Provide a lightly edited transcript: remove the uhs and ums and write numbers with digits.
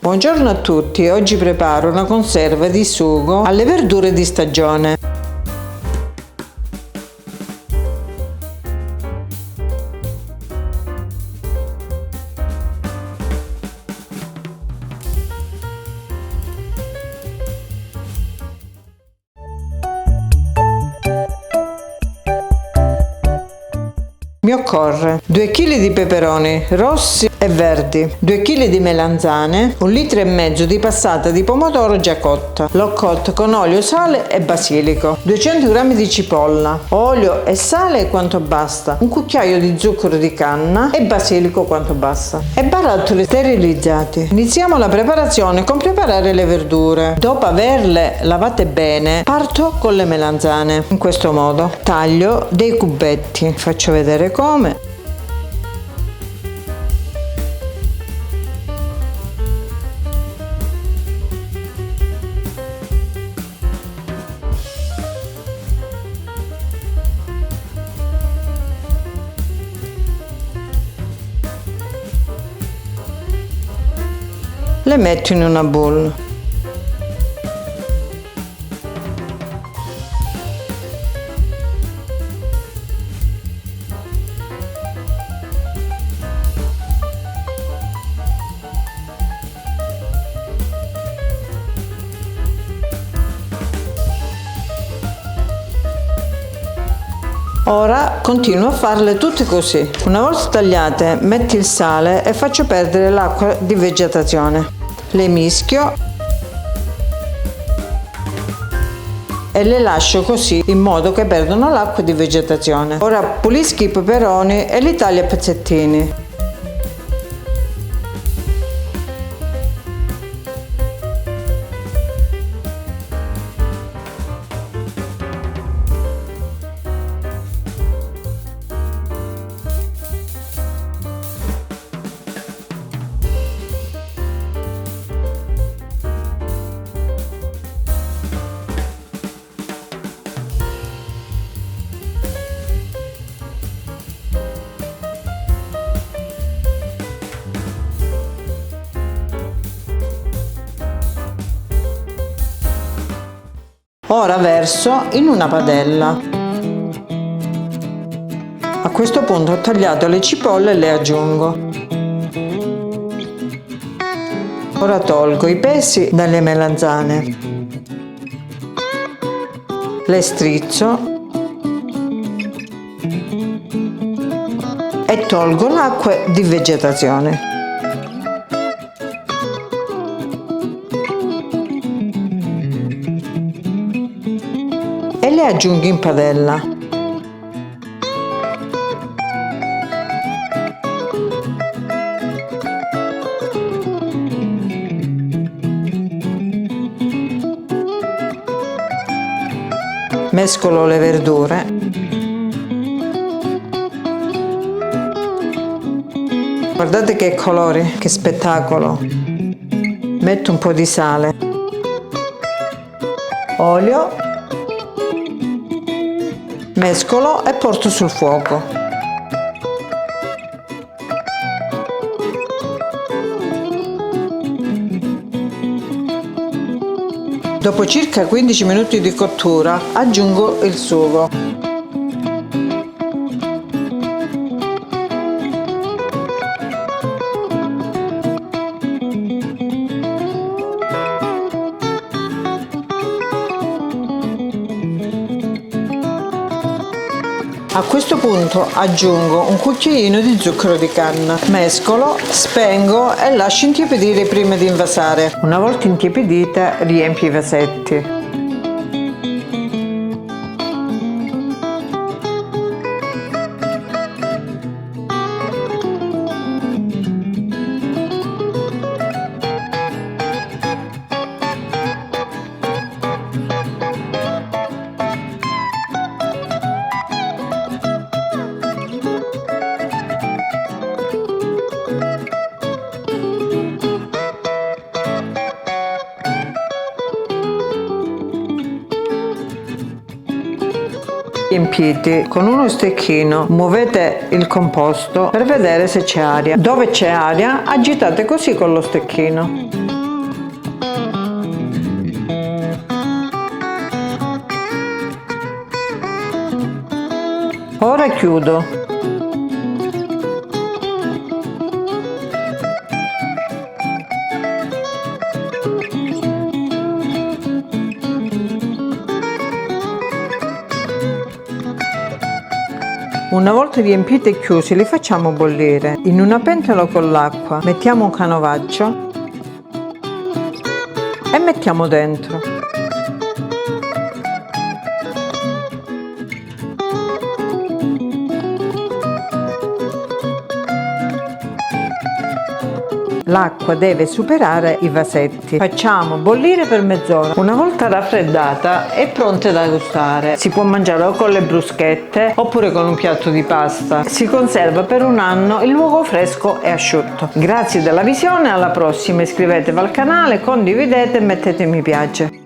Buongiorno a tutti, oggi preparo una conserva di sugo alle verdure di stagione. Mi occorre 2 kg di peperoni rossi e verdi, 2 kg di melanzane, 1,5 litri di passata di pomodoro già cotta. L'ho cotta con olio, sale e basilico, 200 g di cipolla, olio e sale quanto basta, un cucchiaio di zucchero di canna e basilico quanto basta e barattoli sterilizzati. Iniziamo la preparazione con preparare le verdure. Dopo averle lavate bene, parto con le melanzane. In questo modo taglio dei cubetti, faccio vedere come. Le metto in una bowl. Ora continuo a farle tutte così. Una volta tagliate, metti il sale e faccio perdere l'acqua di vegetazione. Le mischio e le lascio così in modo che perdono l'acqua di vegetazione. Ora pulisco i peperoni e li taglio a pezzettini. Ora verso in una padella. A questo punto ho tagliato le cipolle e le aggiungo. Ora tolgo i pesi dalle melanzane. Le strizzo e tolgo l'acqua di vegetazione. E le aggiungo in padella. Mescolo le verdure. Guardate che colori, che spettacolo. Metto un po' di sale, olio, mescolo e porto sul fuoco. Dopo circa 15 minuti di cottura aggiungo il sugo. A questo punto aggiungo un cucchiaino di zucchero di canna, mescolo, spengo e lascio intiepidire prima di invasare. Una volta intiepidita riempio i vasetti. Riempiti con uno stecchino, muovete il composto per vedere se c'è aria. Dove c'è aria, agitate così con lo stecchino. Ora chiudo. Una volta riempiti e chiusi li facciamo bollire. In una pentola con l'acqua mettiamo un canovaccio e mettiamo dentro. L'acqua deve superare i vasetti. Facciamo bollire per mezz'ora. Una volta raffreddata è pronta da gustare. Si può mangiare o con le bruschette oppure con un piatto di pasta. Si conserva per un anno il luogo fresco e asciutto. Grazie della visione, alla prossima. Iscrivetevi al canale, condividete e mettete mi piace.